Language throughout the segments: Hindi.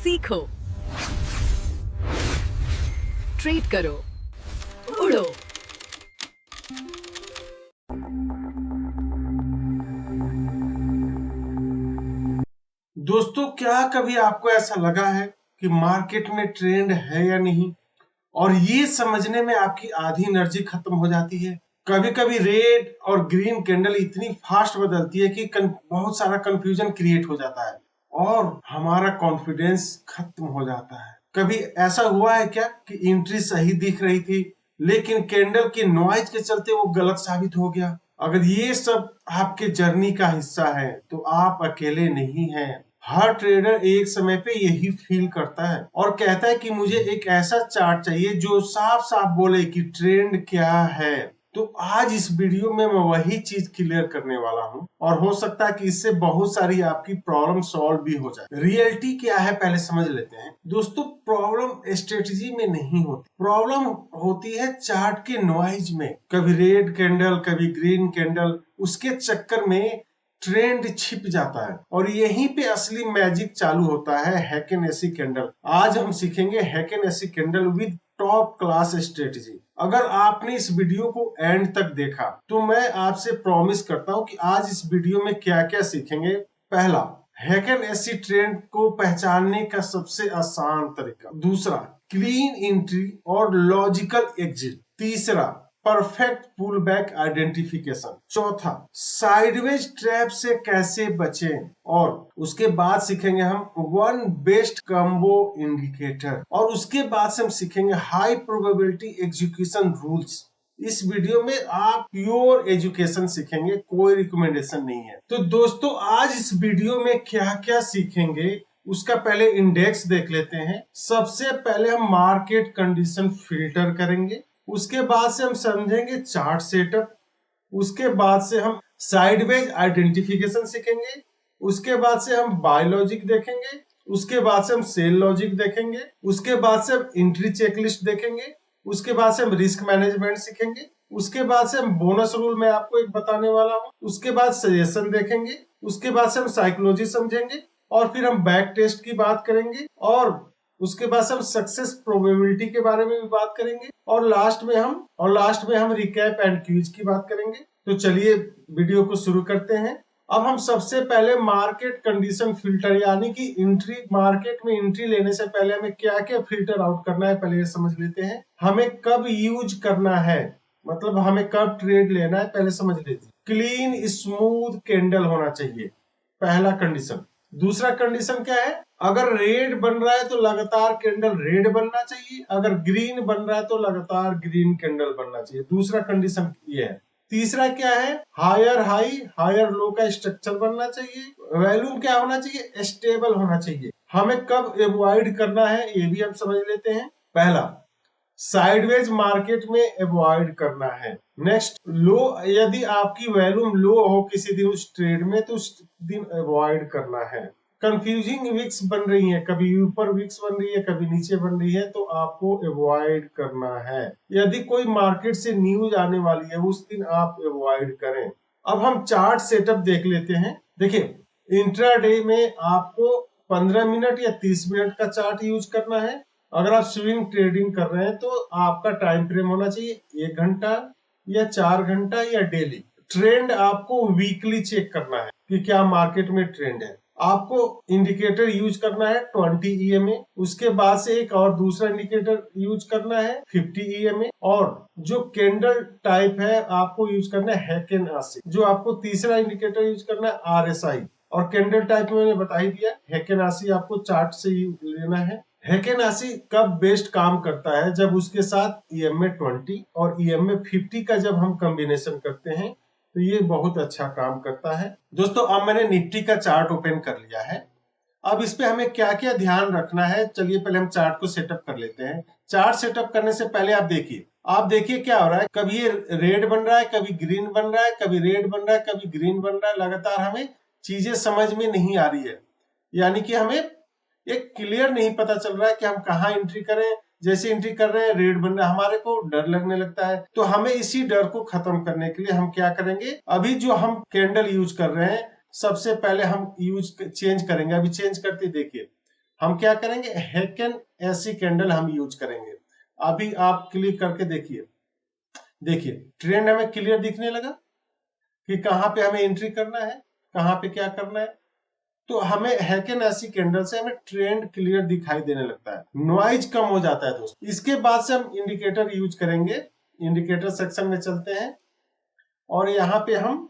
सीखो, ट्रेड करो, उड़ो। दोस्तों, क्या कभी आपको ऐसा लगा है कि मार्केट में ट्रेंड है या नहीं, और ये समझने में आपकी आधी एनर्जी खत्म हो जाती है। कभी कभी रेड और ग्रीन कैंडल इतनी फास्ट बदलती है कि बहुत सारा कंफ्यूजन क्रिएट हो जाता है और हमारा कॉन्फिडेंस खत्म हो जाता है। कभी ऐसा हुआ है क्या कि एंट्री सही दिख रही थी लेकिन कैंडल के नॉइज के चलते वो गलत साबित हो गया? अगर ये सब आपके जर्नी का हिस्सा है तो आप अकेले नहीं हैं। हर ट्रेडर एक समय पे यही फील करता है और कहता है कि मुझे एक ऐसा चार्ट चाहिए जो साफ साफ बोले कि ट्रेंड क्या है। तो आज इस वीडियो में मैं वही चीज क्लियर करने वाला हूं और हो सकता है कि इससे बहुत सारी आपकी प्रॉब्लम सॉल्व भी हो जाए। रियलिटी क्या है पहले समझ लेते हैं। दोस्तों, प्रॉब्लम स्ट्रेटजी में नहीं होती, प्रॉब्लम होती है चार्ट के नॉइज में। कभी रेड कैंडल, कभी ग्रीन कैंडल, उसके चक्कर में ट्रेंड छिप जाता है और यहीं पे असली मैजिक चालू होता है। Heikin ashi candle. आज हम सीखेंगे heikin ashi candle with top class strategy. अगर आपने इस वीडियो को एंड तक देखा तो मैं आपसे प्रॉमिस करता हूं कि आज इस वीडियो में क्या क्या सीखेंगे। पहला, हैकेनेसी ट्रेंड को पहचानने का सबसे आसान तरीका। दूसरा, क्लीन एंट्री और लॉजिकल एग्जिट। तीसरा, परफेक्ट पुल बैक आइडेंटिफिकेशन। चौथा, साइडवेज ट्रैप से कैसे बचें। और उसके बाद सीखेंगे हम वन बेस्ट कॉम्बो इंडिकेटर। और उसके बाद से हम सीखेंगे हाई प्रोबेबिलिटी एग्जीक्यूशन रूल्स। इस वीडियो में आप प्योर एजुकेशन सीखेंगे, कोई रिकमेंडेशन नहीं है। तो दोस्तों, आज इस वीडियो में क्या क्या सीखेंगे उसका पहले इंडेक्स देख लेते हैं। सबसे पहले हम मार्केट कंडीशन फिल्टर करेंगे, उसके बाद से हम समझेंगे चार्ट सेटअप, उसके बाद से हम साइडवेज आइडेंटिफिकेशन सीखेंगे, उसके बाद से हम बाय लॉजिक देखेंगे, उसके बाद से हम सेल लॉजिक देखेंगे, उसके बाद से हम एंट्री चेकलिस्ट देखेंगे, उसके बाद से हम रिस्क मैनेजमेंट सीखेंगे, उसके बाद से हम बोनस रूल मैं आपको एक बताने वाला हूं, उसके बाद सजेशन देखेंगे, उसके बाद से हम साइकोलॉजी समझेंगे और फिर हम बैक टेस्ट की बात करेंगे और उसके बाद हम सक्सेस प्रोबेबिलिटी के बारे में भी बात करेंगे और लास्ट में हम रिकैप एंड क्यूज की बात करेंगे। तो चलिए वीडियो को शुरू करते हैं। अब हम सबसे पहले मार्केट कंडीशन फिल्टर यानी कि एंट्री, मार्केट में एंट्री लेने से पहले हमें क्या क्या फिल्टर आउट करना है पहले ये समझ लेते हैं। हमें कब यूज करना है, मतलब हमें कब ट्रेड लेना है पहले समझ लेते हैं। क्लीन स्मूथ कैंडल होना चाहिए, पहला कंडीशन। दूसरा कंडीशन क्या है, अगर रेड बन रहा है तो लगातार कैंडल रेड बनना चाहिए, अगर ग्रीन बन रहा है तो लगातार ग्रीन कैंडल बनना चाहिए। दूसरा कंडीशन ये है। तीसरा क्या है, हायर हाई हायर लो का स्ट्रक्चर बनना चाहिए। वॉल्यूम क्या होना चाहिए, स्टेबल होना चाहिए। हमें कब अवॉइड करना है ये भी हम समझ लेते हैं। पहला, साइडवेज मार्केट में अवॉइड करना है। नेक्स्ट, लो, यदि आपकी वॉल्यूम लो हो किसी दिन उस ट्रेड में तो उस दिन अवॉइड करना है। कंफ्यूजिंग विक्स बन रही है, कभी ऊपर विक्स बन रही है कभी नीचे बन रही है, तो आपको अवॉइड करना है। यदि कोई मार्केट से न्यूज आने वाली है उस दिन आप अवॉइड करें। अब हम चार्ट सेटअप देख लेते हैं। देखिए, इंट्राडे में आपको 15 मिनट या 30 मिनट का चार्ट यूज करना है। अगर आप स्विंग ट्रेडिंग कर रहे हैं तो आपका टाइम फ्रेम होना चाहिए 1 घंटा या 4 घंटा या डेली। ट्रेंड आपको वीकली चेक करना है कि क्या मार्केट में ट्रेंड है। आपको इंडिकेटर यूज करना है 20 EMA, उसके बाद से एक और दूसरा इंडिकेटर यूज करना है 50 EMA, और जो कैंडल टाइप है आपको यूज करना है हैकेनेसी। जो आपको तीसरा इंडिकेटर यूज करना है RSI, और कैंडल टाइप में मैंने बता ही दिया। हैकेनेसी आपको चार्ट से लेना है। हैकेनेसी कब बेस्ट काम करता है, जब उसके साथ EMA 20 और EMA 50 का जब हम कॉम्बिनेशन करते हैं तो ये बहुत अच्छा काम करता है। दोस्तों, अब मैंने निफ्टी का चार्ट ओपन कर लिया है। अब इस पे हमें क्या क्या ध्यान रखना है, चलिए पहले हम चार्ट को सेटअप कर लेते हैं। चार्ट सेटअप करने से पहले आप देखिए क्या हो रहा है। कभी ये रेड बन रहा है, कभी ग्रीन बन रहा है, कभी रेड बन रहा है, कभी ग्रीन बन रहा है। लगातार हमें चीजें समझ में नहीं आ रही है, यानी कि हमें एक क्लियर नहीं पता चल रहा है कि हम कहाँ एंट्री करें। जैसे एंट्री कर रहे हैं रेड बन रहा है, हमारे को डर लगने लगता है। तो हमें इसी डर को खत्म करने के लिए हम क्या करेंगे, अभी जो हम कैंडल यूज कर रहे हैं सबसे पहले हम यूज चेंज करेंगे। अभी चेंज करते देखिए, हम क्या करेंगे, हेकन ऐसी कैंडल हम यूज करेंगे। अभी आप क्लिक करके देखिए, देखिए ट्रेंड हमें क्लियर दिखने लगा कि कहां पे हमें एंट्री करना है, कहां पे क्या करना है। तो हमें हेकन ऐसी कैंडल से हमें ट्रेंड क्लियर दिखाई देने लगता है, नॉइज कम हो जाता है दोस्त। इसके बाद से हम इंडिकेटर यूज करेंगे। इंडिकेटर सेक्शन में चलते हैं और यहाँ पे हम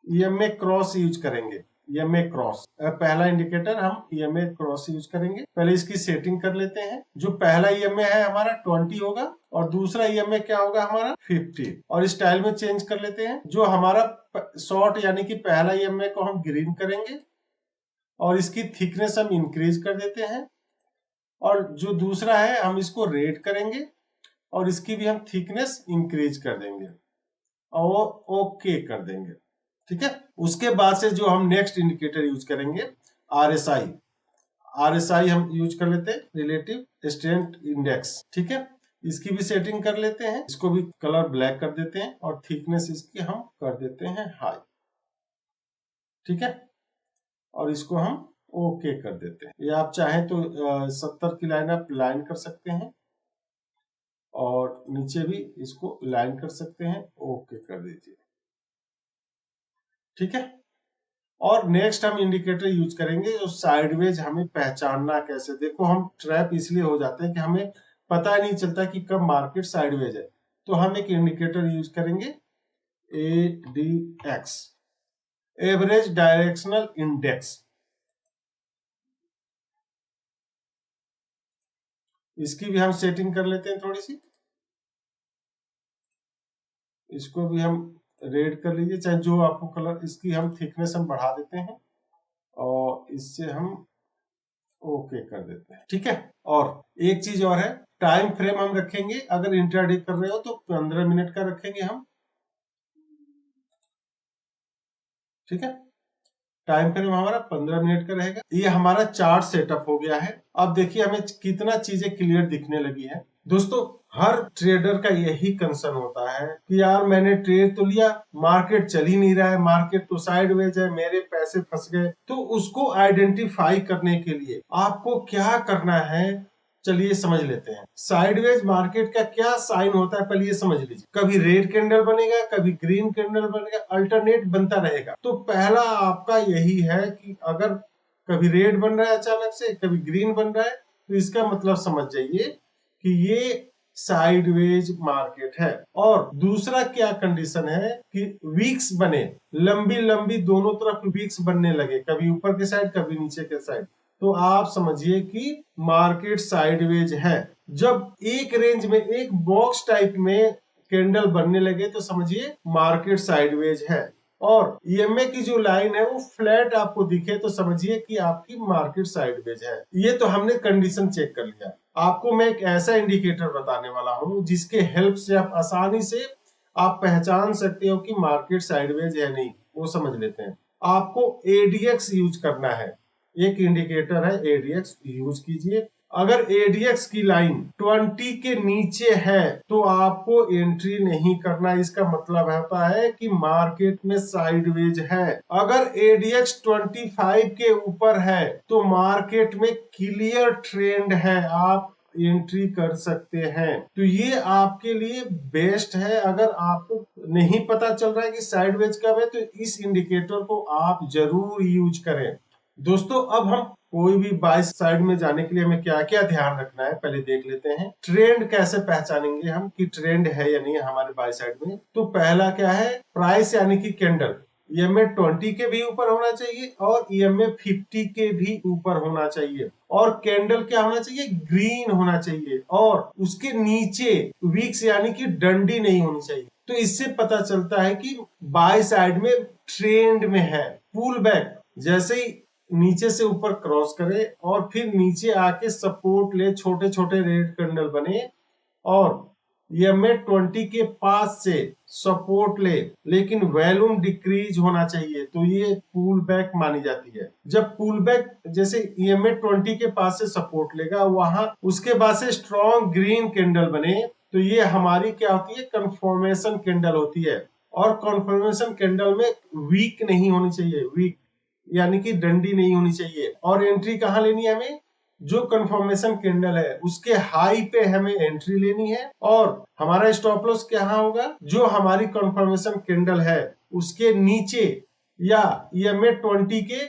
EMA क्रॉस यूज करेंगे। EMA क्रॉस, पहला इंडिकेटर हम EMA क्रॉस यूज करेंगे। पहले इसकी सेटिंग कर लेते हैं। जो पहला EMA है हमारा 20 होगा और दूसरा EMA क्या होगा हमारा 50। और स्टाइल में चेंज कर लेते हैं। जो हमारा शॉर्ट यानी कि पहला EMA को हम ग्रीन करेंगे और इसकी थिकनेस हम इंक्रीज कर देते हैं। और जो दूसरा है हम इसको रेड करेंगे और इसकी भी हम थिकनेस इंक्रीज कर देंगे और ओके कर देंगे, ठीक है। उसके बाद से जो हम नेक्स्ट इंडिकेटर यूज करेंगे RSI हम यूज कर लेते हैं, रिलेटिव स्ट्रेंथ इंडेक्स, ठीक है। इसकी भी सेटिंग कर लेते हैं, इसको भी कलर ब्लैक कर देते हैं और थिकनेस इसकी हम कर देते हैं हाई, ठीक है। और इसको हम ओके कर देते हैं। ये आप चाहें तो 70 की लाइन आप लाइन कर सकते हैं और नीचे भी इसको लाइन कर सकते हैं, ओके कर दीजिए, ठीक है। और नेक्स्ट हम इंडिकेटर यूज करेंगे जो साइडवेज हमें पहचानना कैसे। देखो हम ट्रैप इसलिए हो जाते हैं कि हमें पता नहीं चलता कि कब मार्केट साइडवेज है। तो हम एक इंडिकेटर यूज करेंगे ADX, एवरेज डायरेक्शनल इंडेक्स। इसकी भी हम सेटिंग कर लेते हैं थोड़ी सी, इसको भी हम रेड कर लीजिए, चाहे जो आपको कलर। इसकी हम थिकनेस हम बढ़ा देते हैं और इससे हम ओके कर देते हैं, ठीक है। और एक चीज और है, टाइम फ्रेम हम रखेंगे। अगर इंट्राडे कर रहे हो तो 15 मिनट का रखेंगे हम, ठीक है। टाइम फ्रेम हमारा 15 मिनट का रहेगा। ये हमारा चार्ट सेटअप हो गया है। अब देखिए हमें कितना चीजें क्लियर दिखने लगी है। दोस्तों हर ट्रेडर का यही कंसर्न होता है कि यार मैंने ट्रेड तो लिया, मार्केट चल ही नहीं रहा है, मार्केट तो साइडवेज है, मेरे पैसे फंस गए। तो उसको आइडेंटिफाई करने के लिए आपको क्या करना है, चलिए समझ लेते हैं। साइडवेज मार्केट का क्या साइन होता है पहले ये समझ लीजिए। कभी रेड कैंडल बनेगा, कभी ग्रीन कैंडल बनेगा, अल्टरनेट बनता रहेगा। तो पहला आपका यही है कि अगर कभी रेड बन रहा है अचानक से, कभी ग्रीन बन रहा है, तो इसका मतलब समझ जाइए कि ये साइडवेज मार्केट है। और दूसरा क्या कंडीशन है कि वीक्स बने, लंबी लंबी दोनों तरफ वीक्स बनने लगे, कभी ऊपर के साइड कभी नीचे के साइड, तो आप समझिए कि मार्केट साइडवेज है। जब एक रेंज में एक बॉक्स टाइप में कैंडल बनने लगे तो समझिए मार्केट साइडवेज है। और EMA की जो लाइन है वो फ्लैट आपको दिखे तो समझिए कि आपकी मार्केट साइडवेज है। ये तो हमने कंडीशन चेक कर लिया। आपको मैं एक ऐसा इंडिकेटर बताने वाला हूं जिसके हेल्प से आप आसानी से आप पहचान सकते हो कि मार्केट साइडवेज है नहीं। वो समझ लेते हैं। आपको ADX यूज करना है। एक इंडिकेटर है ADX, यूज कीजिए। अगर ADX की लाइन 20 के नीचे है तो आपको एंट्री नहीं करना। इसका मतलब होता है कि मार्केट में साइडवेज है। अगर ADX 25 के ऊपर है तो मार्केट में क्लियर ट्रेंड है, आप एंट्री कर सकते हैं। तो ये आपके लिए बेस्ट है। अगर आपको नहीं पता चल रहा है कि साइडवेज कब है तो इस इंडिकेटर को आप जरूर यूज करें। दोस्तों अब हम कोई भी बाय साइड में जाने के लिए हमें क्या क्या ध्यान रखना है पहले देख लेते हैं। ट्रेंड कैसे पहचानेंगे हम कि ट्रेंड है या नहीं है हमारे बाय साइड में। तो पहला क्या है, प्राइस यानी कि कैंडल EMA 20 के भी ऊपर होना चाहिए और EMA 50 के भी ऊपर होना चाहिए। और कैंडल क्या होना चाहिए, ग्रीन होना चाहिए। और उसके नीचे वीक्स यानी कि डंडी नहीं होनी चाहिए। तो इससे पता चलता है कि बाय साइड में ट्रेंड में है। पुल बैक जैसे ही नीचे से ऊपर क्रॉस करे और फिर नीचे आके सपोर्ट ले, छोटे छोटे रेड कैंडल बने और EMA 20 के पास से सपोर्ट ले, लेकिन वॉल्यूम डिक्रीज होना चाहिए, तो ये पुल बैक मानी जाती है। जब पुल बैक जैसे EMA 20 के पास से सपोर्ट लेगा, वहां उसके बाद से स्ट्रॉन्ग ग्रीन कैंडल बने तो ये हमारी क्या होती है, कंफर्मेशन कैंडल होती है। और कंफर्मेशन कैंडल में वीक नहीं होनी चाहिए, वीक यानी कि डंडी नहीं होनी चाहिए। और एंट्री कहां लेनी है हमें, जो कंफर्मेशन कैंडल है उसके हाई पे हमें एंट्री लेनी है, और हमारा स्टॉप लॉस क्या होगा, जो हमारी कंफर्मेशन कैंडल है उसके नीचे या EMA 20 के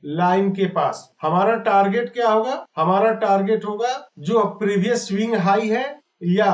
लाइन के पास। हमारा टारगेट क्या होगा, हमारा टारगेट होगा जो प्रीवियस स्विंग हाई है या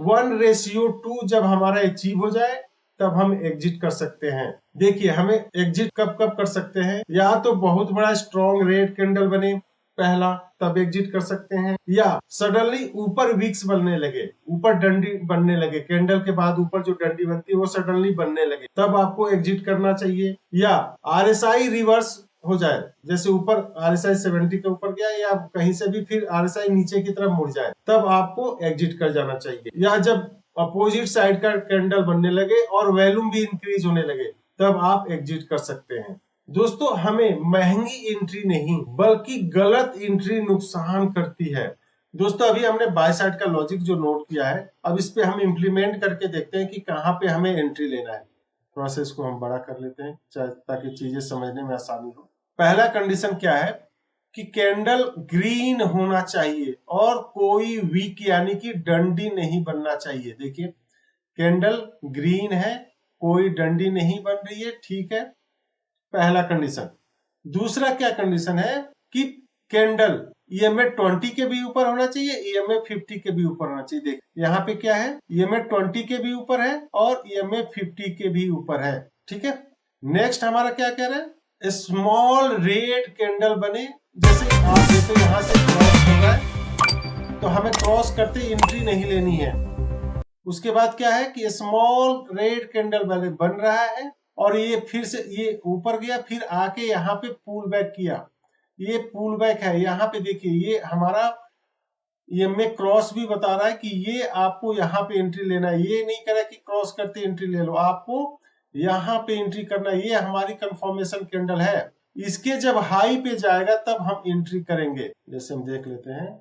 1:2 जब हमारा अचीव हो जाए तब हम एग्जिट कर सकते हैं। देखिए हमें एग्जिट कब कब कर सकते हैं, या तो बहुत बड़ा स्ट्रॉन्ग रेड कैंडल बने पहला, तब एग्जिट कर सकते हैं, या सडनली ऊपर विक्स बनने लगे, ऊपर डंडी बनने लगे, कैंडल के बाद ऊपर जो डंडी बनती है वो सडनली बनने लगे, तब आपको एग्जिट करना चाहिए। या RSI रिवर्स हो जाए, जैसे ऊपर RSI 70 के ऊपर गया या कहीं से भी फिर RSI नीचे की तरफ मुड़ जाए, तब आपको एग्जिट कर जाना चाहिए। या जब अपोजिट साइड का कैंडल बनने लगे और वॉल्यूम भी इंक्रीज होने लगे, तब आप एग्जिट कर सकते हैं। दोस्तों हमें महंगी एंट्री नहीं बल्कि गलत एंट्री नुकसान करती है। दोस्तों अभी हमने बाय साइड का लॉजिक जो नोट किया है, अब इस पे हम इम्प्लीमेंट करके देखते हैं कि कहाँ पे हमें एंट्री लेना है। प्रोसेस को हम बड़ा कर लेते हैं ताकि चीजें समझने में आसानी हो। पहला कंडीशन क्या है कि कैंडल ग्रीन होना चाहिए और कोई वीक यानी कि डंडी नहीं बनना चाहिए। देखिए कैंडल ग्रीन है, कोई डंडी नहीं बन रही है, ठीक है, पहला कंडीशन। दूसरा क्या कंडीशन है कि कैंडल EMA 20 के भी ऊपर होना चाहिए, EMA 50 के भी ऊपर होना चाहिए। देख यहाँ पे क्या है, EMA 20 के भी ऊपर है और EMA 50 के भी ऊपर है, ठीक है। नेक्स्ट हमारा क्या कह रहे हैं, स्मॉल रेड कैंडल बने, जैसे आप देखो यहाँ से क्रॉस हो रहा है तो हमें क्रॉस करते एंट्री नहीं लेनी है। उसके बाद क्या है कि स्मॉल रेड कैंडल बन रहा है और ये फिर से ये ऊपर गया, फिर आके यहाँ पे पुल बैक किया, ये पुल बैक है। यहाँ पे देखिए ये हमारा EMA क्रॉस भी बता रहा है कि ये आपको यहाँ पे एंट्री लेना है, ये नहीं कह रहा कि क्रॉस करते एंट्री ले लो, आपको यहाँ पे एंट्री करना है। ये हमारी कंफर्मेशन कैंडल है, इसके जब हाई पे जाएगा तब हम एंट्री करेंगे। जैसे हम देख लेते हैं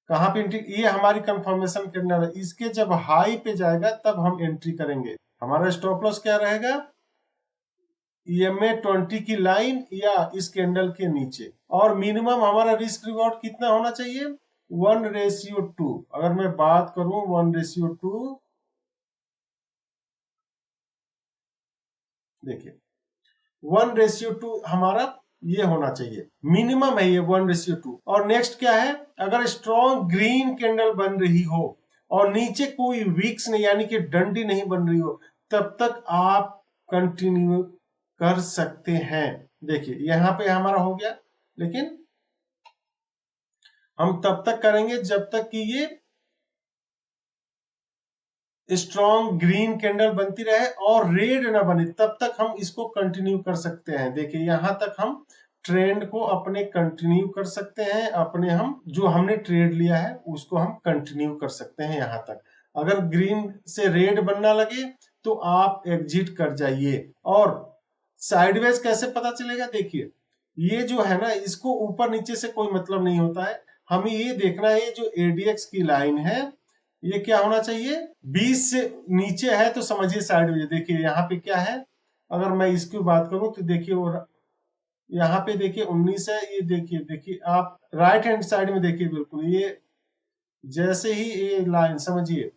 कहाँ पे एंट्री, ये हमारी कंफर्मेशन कैंडल है, इसके जब हाई पे जाएगा तब हम एंट्री करेंगे। हमारा स्टॉप लॉस क्या रहेगा, EMA 20 की लाइन या इस कैंडल के नीचे, और मिनिमम हमारा रिस्क रिवॉर्ड कितना होना चाहिए, 1:2। अगर मैं बात करूं 1:2, देखिए 1:2 हमारा ये होना चाहिए, मिनिमम है ये 1:2। और नेक्स्ट क्या है, अगर स्ट्रॉन्ग ग्रीन कैंडल बन रही हो और नीचे कोई वीक्स नहीं यानी कि डंडी नहीं बन रही हो, तब तक आप कंटिन्यू कर सकते हैं। देखिए यहाँ पे हमारा हो गया, लेकिन हम तब तक करेंगे जब तक कि ये स्ट्रॉन्ग ग्रीन कैंडल बनती रहे और रेड ना बने, तब तक हम इसको कंटिन्यू कर सकते हैं। देखिए यहां तक हम ट्रेंड को अपने कंटिन्यू कर सकते हैं, अपने हम जो हमने ट्रेड लिया है उसको हम कंटिन्यू कर सकते हैं यहां तक। अगर ग्रीन से रेड बनना लगे तो आप एग्जिट कर जाइए। और साइडवेज कैसे पता चलेगा, देखिए ये जो है ना, इसको ऊपर नीचे से कोई मतलब नहीं होता है, हमें ये देखना है जो ADX की लाइन है ये क्या होना चाहिए, 20 से नीचे है तो समझिए साइडवेज। देखिए यहाँ पे क्या है, अगर मैं इसकी बात करूं तो देखिए वो यहाँ पे देखिए 19 है, ये देखिए आप राइट हैंड साइड में देखिए, बिल्कुल ये जैसे ही ये लाइन समझिए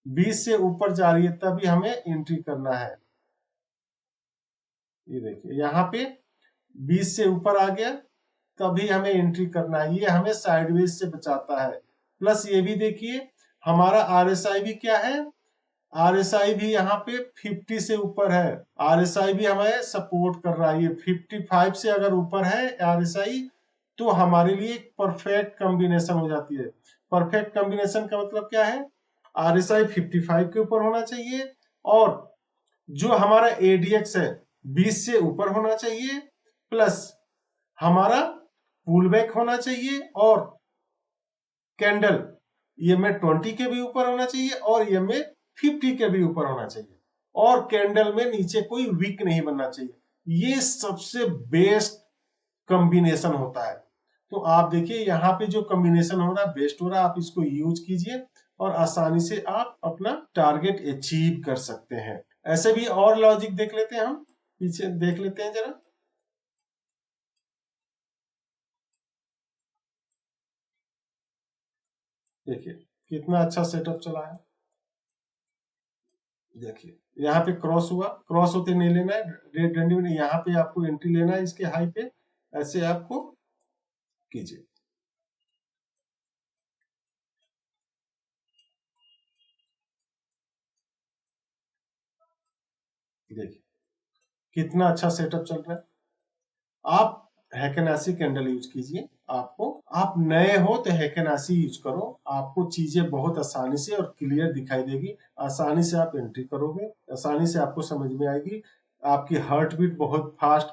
20 से ऊपर जा रही है तभी हमें एंट्री करना है। ये देखिए यहाँ पे 20 से ऊपर आ गया तभी हमें एंट्री करना है, ये हमें साइडवेज से बचाता है। प्लस ये भी देखिए हमारा RSI भी क्या है, RSI भी यहाँ पे 50 से ऊपर है, RSI भी हमें सपोर्ट कर रहा है। ये 55 से अगर ऊपर है RSI तो हमारे लिए एक परफेक्ट कॉम्बिनेशन हो जाती है। परफेक्ट कॉम्बिनेशन का मतलब क्या है, RSI 55 के ऊपर होना चाहिए और जो हमारा ADX है 20 से ऊपर होना चाहिए, प्लस हमारा पुल बैक होना चाहिए और कैंडल EMA 20 के भी ऊपर होना चाहिए और EMA 50 के भी ऊपर होना चाहिए, और कैंडल में नीचे कोई वीक नहीं बनना चाहिए। ये सबसे बेस्ट कॉम्बिनेशन होता है। तो आप देखिए यहाँ पे जो कॉम्बिनेशन हो रहा है बेस्ट हो रहा है, आप इसको यूज कीजिए और आसानी से आप अपना टारगेट अचीव कर सकते हैं। ऐसे भी और लॉजिक देख लेते हैं, हम पीछे देख लेते हैं जरा। देखिए कितना अच्छा सेटअप चला है। देखिए यहाँ पे क्रॉस हुआ, क्रॉस होते नहीं लेना है, रेड डंडी में यहाँ पे आपको एंट्री लेना है इसके हाई पे, ऐसे आपको कीजिए। देखिए कितना अच्छा सेटअप चल रहा है। आप हैकेनासी कैंडल यूज कीजिए। आपको, आप नए हो तो हैकेनासी यूज करो, आपको चीजें बहुत आसानी से और क्लियर दिखाई देगी। आसानी से आप एंट्री करोगे, आसानी से आपको समझ में आएगी, आपकी हार्ट बीट बहुत फास्ट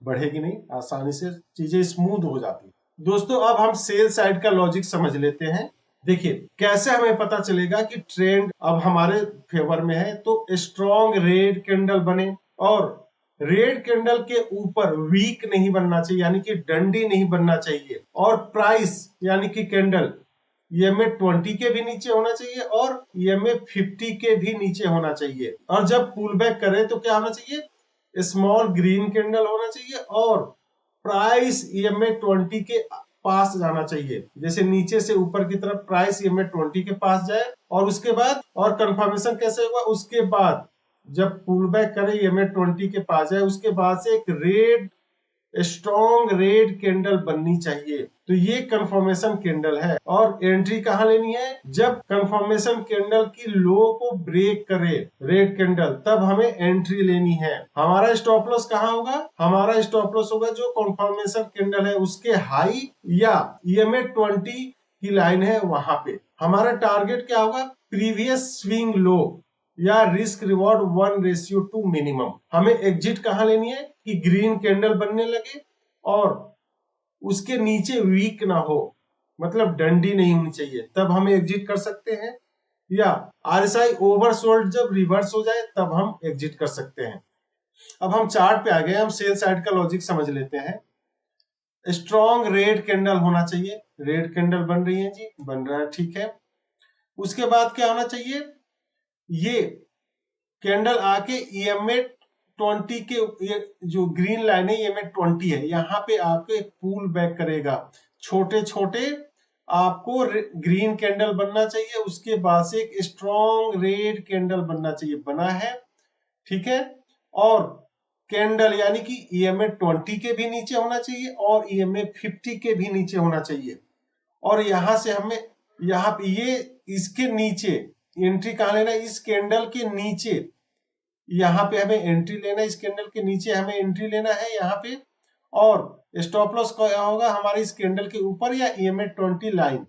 बढ़ेगी नहीं, आसानी से चीजें स्मूथ हो जाती। दोस्तों अब हम सेल साइड का लॉजिक समझ लेते हैं। देखिए कैसे हमें पता चलेगा कि ट्रेंड अब हमारे फेवर में है। तो स्ट्रॉन्ग रेड कैंडल बने और रेड कैंडल के ऊपर वीक नहीं बनना चाहिए, यानी कि डंडी नहीं बनना चाहिए, और प्राइस यानी कि कैंडल EMA 20 के भी नीचे होना चाहिए और EMA 50 के भी नीचे होना चाहिए। और जब पुल बैक करे तो क्या होना चाहिए, स्मॉल ग्रीन कैंडल होना चाहिए और प्राइस EMA 20 के पास जाना चाहिए। जैसे नीचे से ऊपर की तरफ प्राइस EMA 20 के पास जाए और उसके बाद, और कंफर्मेशन कैसे होगा, उसके बाद जब पुल बैक करे EMA 20 के पास जाए, उसके बाद से एक रेड, स्ट्रॉन्ग रेड कैंडल बननी चाहिए। तो ये कंफर्मेशन कैंडल है। और एंट्री कहां लेनी है, जब कंफर्मेशन कैंडल की लो को ब्रेक करे रेड कैंडल, तब हमें एंट्री लेनी है। हमारा स्टॉप लॉस कहां होगा, हमारा स्टॉप लॉस होगा जो कंफर्मेशन कैंडल है उसके हाई या EMA 20 की लाइन है वहां पे। हमारा टारगेट क्या होगा, प्रीवियस स्विंग लो या रिस्क रिवॉर्ड 1:2 मिनिमम। हमें एग्जिट कहां लेनी है कि ग्रीन कैंडल बनने लगे और उसके नीचे वीक ना हो, मतलब डंडी नहीं होनी चाहिए, तब हम एग्जिट कर सकते हैं। या RSI ओवरसोल्ड जब रिवर्स हो जाए तब हम एग्जिट कर सकते हैं। अब हम चार्ट पे आ गए, हम सेल साइड का लॉजिक समझ लेते हैं। स्ट्रॉन्ग रेड कैंडल होना चाहिए, रेड कैंडल बन रही है जी, बन रहा है, ठीक है। उसके बाद क्या होना चाहिए, ये कैंडल आके EMA 20 के, ये जो ग्रीन लाइन है EMA 20 है, यहाँ पे आके पुल बैक करेगा। छोटे छोटे आपको ग्रीन कैंडल बनना चाहिए, उसके बाद से एक स्ट्रॉन्ग रेड कैंडल बनना चाहिए, बना है, ठीक है। और कैंडल यानी कि EMA 20 के भी नीचे होना चाहिए और EMA 50 के भी नीचे होना चाहिए। और यहां से हमें, यहाँ पे ये इसके नीचे एंट्री कहां लेना है, इस कैंडल के नीचे, यहाँ पे हमें एंट्री लेना है, इस कैंडल के नीचे हमें एंट्री लेना है यहाँ पे। और स्टॉप लॉस क्या होगा हमारे इस कैंडल के ऊपर या EMA 20 लाइन,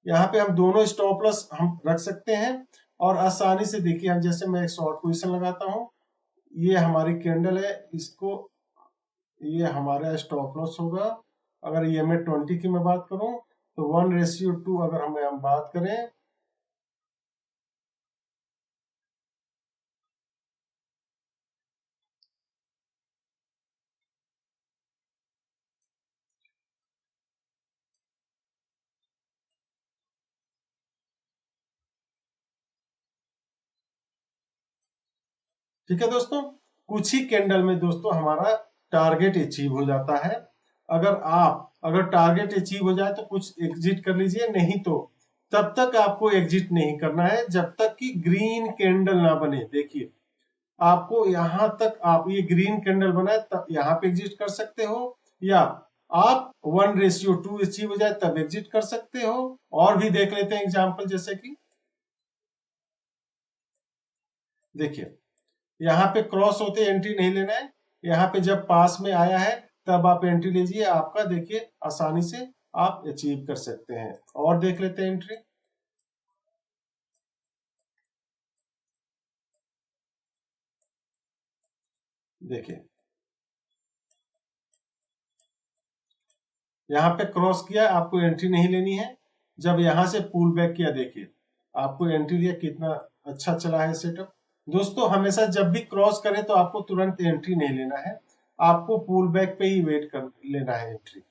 यहाँ पे हम दोनों स्टॉप लॉस हम रख सकते हैं। और आसानी से देखिए, हम जैसे मैं एक शॉर्ट पोजीशन लगाता हूँ, ये हमारी कैंडल है, इसको, ये हमारा स्टॉप लॉस होगा। अगर EMA 20 की मैं बात करूं तो 1:2 अगर हम बात करें, ठीक है दोस्तों। कुछ ही कैंडल में दोस्तों हमारा टारगेट अचीव हो जाता है। अगर टारगेट अचीव हो जाए तो कुछ एग्जिट कर लीजिए, नहीं तो तब तक आपको एग्जिट नहीं करना है जब तक कि ग्रीन कैंडल ना बने। देखिए आपको यहां तक, आप ये ग्रीन कैंडल बनाए तब यहाँ पे एग्जिट कर सकते हो, या आप 1:2 अचीव हो जाए तब एग्जिट कर सकते हो। और भी देख लेते हैं एग्जाम्पल, जैसे कि देखिए यहाँ पे क्रॉस होते एंट्री नहीं लेना है, यहाँ पे जब पास में आया है तब आप एंट्री लीजिए, आपका देखिए आसानी से आप अचीव कर सकते हैं। और देख लेते हैं एंट्री, देखिए यहाँ पे क्रॉस किया, आपको एंट्री नहीं लेनी है। जब यहाँ से पुल बैक किया, देखिए आपको एंट्री लिया, कितना अच्छा चला है सेटअप। दोस्तों हमेशा जब भी क्रॉस करे तो आपको तुरंत एंट्री नहीं लेना है, आपको पुल बैक पे ही वेट कर लेना है एंट्री।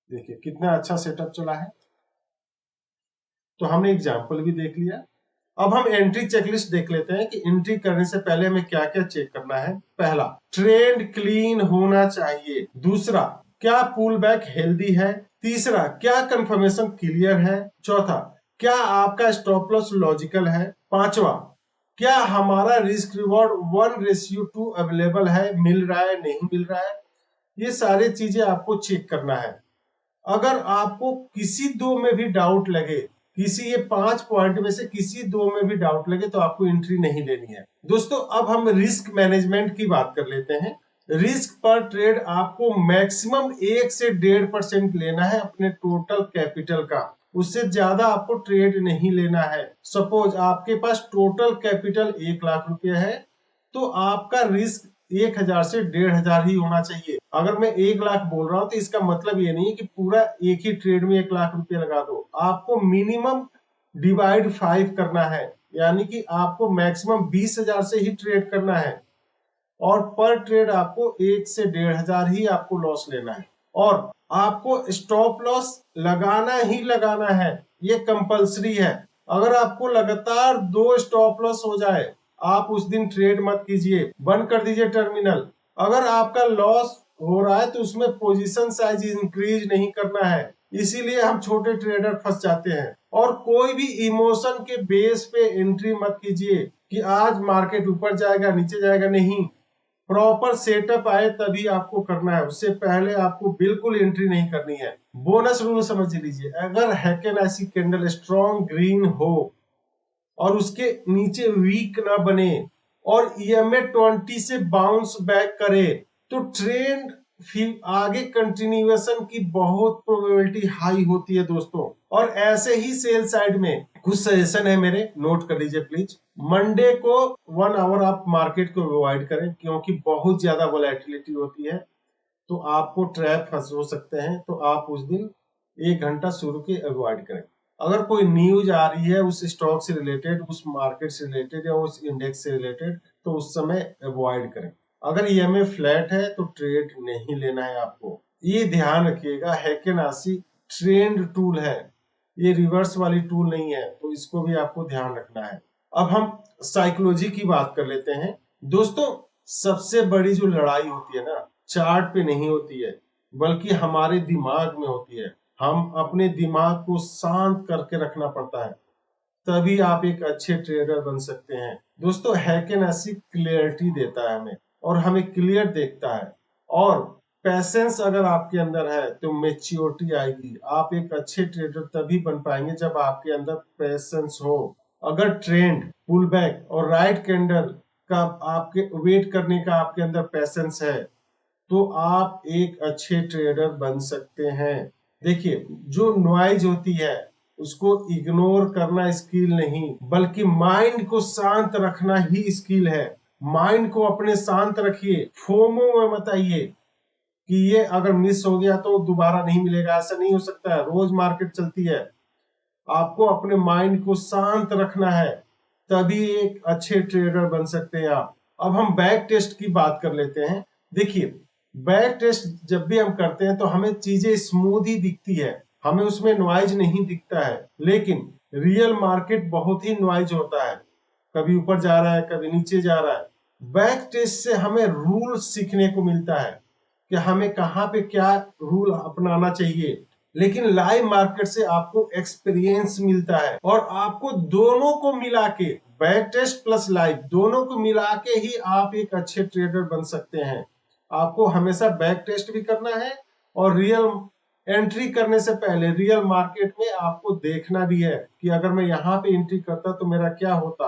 देखिए कितना अच्छा सेटअप चला है। तो हमने एग्जाम्पल भी देख लिया। अब हम एंट्री चेकलिस्ट देख लेते हैं कि एंट्री करने से पहले हमें क्या क्या चेक करना है। पहला, ट्रेंड क्लीन होना चाहिए। दूसरा, क्या पुल बैक हेल्दी है। तीसरा, क्या कंफर्मेशन क्लियर है। चौथा, क्या आपका स्टॉप लॉस लॉजिकल है? पांचवा, क्या हमारा रिस्क रिवॉर्ड 1:2 अवेलेबल है, मिल रहा है, नहीं मिल रहा है? ये सारी चीजें आपको चेक करना है। अगर आपको किसी दो में भी डाउट लगे, किसी ये 5 पॉइंट में से किसी दो में भी डाउट लगे, तो आपको एंट्री नहीं लेनी है। दोस्तों अब हम रिस्क मैनेजमेंट की बात कर लेते हैं। रिस्क पर ट्रेड आपको मैक्सिमम 1 से 1.5% लेना है अपने टोटल कैपिटल का, उससे ज्यादा आपको ट्रेड नहीं लेना है। सपोज आपके पास टोटल कैपिटल 1 लाख रुपए है, तो आपका रिस्क 1000 से 1500 ही होना चाहिए। अगर मैं 1 लाख बोल रहा हूं तो इसका मतलब ये नहीं कि पूरा एक ही ट्रेड में 1 लाख रुपए लगा दो। आपको मिनिमम डिवाइड 5 करना है, यानी कि आपको मैक्सिमम 20,000 से ही ट्रेड करना है, और पर ट्रेड आपको 1 से 1500 ही आपको लॉस लेना है, और आपको स्टॉप लॉस लगाना ही लगाना है, ये कंपलसरी है। अगर आपको लगातार 2 स्टॉप लॉस हो जाए, आप उस दिन ट्रेड मत कीजिए, बंद कर दीजिए टर्मिनल। अगर आपका लॉस हो रहा है तो उसमें पोजीशन साइज इंक्रीज नहीं करना है, इसीलिए हम छोटे ट्रेडर फंस जाते हैं। और कोई भी इमोशन के बेस पे एंट्री मत कीजिए कि आज मार्केट ऊपर जाएगा नीचे जाएगा, नहीं। प्रॉपर सेटअप आए तभी आपको करना है, उससे पहले आपको बिल्कुल एंट्री नहीं करनी है। बोनस रूल समझ लीजिए, अगर हैकेन ऐसी कैंडल स्ट्रॉन्ग ग्रीन हो और उसके नीचे वीक ना बने और EMA 20 से बाउंस बैक करे, तो ट्रेंड फिर आगे कंटिन्यूएशन की बहुत प्रोबेबिलिटी हाई होती है दोस्तों। और ऐसे ही सेल साइड में कुछ सजेशन है मेरे, नोट कर लीजिए प्लीज। मंडे को 1 आवर आप मार्केट को अवॉइड करें, क्योंकि बहुत ज्यादा वोलेटिलिटी होती है, तो आपको ट्रैप फंस हो सकते हैं। तो आप उस दिन 1 घंटा शुरू के अवॉइड करें। अगर कोई न्यूज आ रही है उस स्टॉक से रिलेटेड, उस मार्केट से रिलेटेड या उस इंडेक्स से रिलेटेड, तो उस समय अवॉइड करें। अगर EMA फ्लैट है तो ट्रेड नहीं लेना है आपको। ये ध्यान रखिएगा, हैकेन ऐसी ट्रेंड टूल है, ये रिवर्स वाली टूल नहीं है, तो इसको भी आपको ध्यान रखना है। अब हम साइकोलॉजी की बात कर लेते हैं। दोस्तों सबसे बड़ी जो लड़ाई होती है ना, चार्ट पे नहीं होती है, बल्कि हमारे दिमाग में होती है। हम अपने दिमाग को शांत करके रखना पड़ता है, तभी आप एक अच्छे ट्रेडर बन सकते हैं। दोस्तों हैकेन ऐसी क्लियरिटी देता है हमें, और हमें क्लियर देखता है। और पैसेंस अगर आपके अंदर है तो मैच्योरिटी आएगी। आप एक अच्छे ट्रेडर तभी बन पाएंगे जब आपके अंदर पैसेंस हो। अगर ट्रेंड पुल बैक और राइट कैंडल का आपके वेट करने का आपके अंदर पैसेंस है, तो आप एक अच्छे ट्रेडर बन सकते हैं। देखिए जो नॉइज होती है उसको इग्नोर करना स्किल नहीं, बल्कि माइंड को शांत रखना ही स्किल है। माइंड को अपने शांत रखिए, फोमो में मत आइए कि ये अगर मिस हो गया तो दोबारा नहीं मिलेगा, ऐसा नहीं हो सकता है। रोज मार्केट चलती है, आपको अपने माइंड को शांत रखना है, तभी एक अच्छे ट्रेडर बन सकते हैं आप। अब हम बैक टेस्ट की बात कर लेते हैं। देखिए बैक टेस्ट जब भी हम करते हैं तो हमें चीजें स्मूथ ही दिखती है, हमें उसमें नॉइज नहीं दिखता है। लेकिन रियल मार्केट बहुत ही नॉइज होता है, कभी ऊपर जा रहा है कभी नीचे जा रहा है। बैक टेस्ट से हमें रूल सीखने को मिलता है कि हमें कहाँ पे क्या रूल अपनाना चाहिए। लेकिन लाइव मार्केट से आपको एक्सपीरियंस मिलता है, और आपको दोनों को मिला के, बैक टेस्ट प्लस लाइव दोनों को मिला के ही आप एक अच्छे ट्रेडर बन सकते हैं। आपको हमेशा बैक टेस्ट भी करना है, और रियल एंट्री करने से पहले रियल मार्केट में आपको देखना भी है कि अगर मैं यहाँ पे एंट्री करता तो मेरा क्या होता।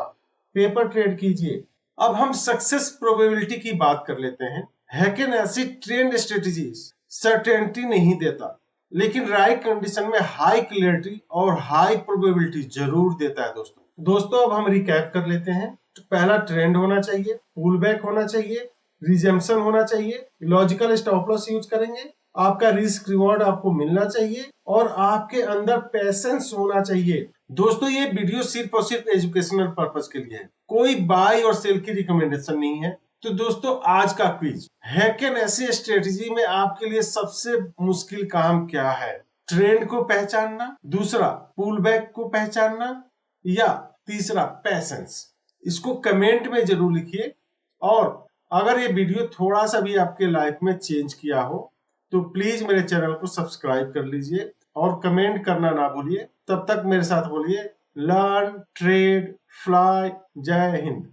पेपर ट्रेड कीजिए। अब हम सक्सेस प्रोबेबिलिटी की बात कर लेते हैं। हैकेन ऐसी ट्रेंड स्ट्रेटेजीज सर्टेनिटी नहीं देता, लेकिन राइट कंडीशन में हाई क्लियरिटी और हाई प्रोबेबिलिटी जरूर देता है। दोस्तों अब हम रिकैप कर लेते हैं। तो पहला ट्रेंड होना चाहिए, पुल बैक होना चाहिए, रिजेम्पशन होना चाहिए, लॉजिकल स्टॉप लॉस यूज करेंगे, आपका रिस्क रिवॉर्ड आपको मिलना चाहिए, और आपके अंदर पैसेंस होना चाहिए। दोस्तों ये वीडियो सिर्फ और सिर्फ एजुकेशनल पर्पस के लिए है, कोई बाय और सेल की रिकमेंडेशन नहीं है। तो दोस्तों आज का क्विज, हैकेन ऐसी स्ट्रेटेजी में आपके लिए सबसे मुश्किल काम क्या है? ट्रेंड को पहचानना, दूसरा पुल बैक को पहचानना, या तीसरा पैसेंस? इसको कमेंट में जरूर लिखिए। और अगर ये वीडियो थोड़ा सा भी आपके लाइफ में चेंज किया हो तो प्लीज मेरे चैनल को सब्सक्राइब कर लीजिए और कमेंट करना ना भूलिए। तब तक मेरे साथ बोलिए लर्न, ट्रेड, फ्लाई। जय हिंद।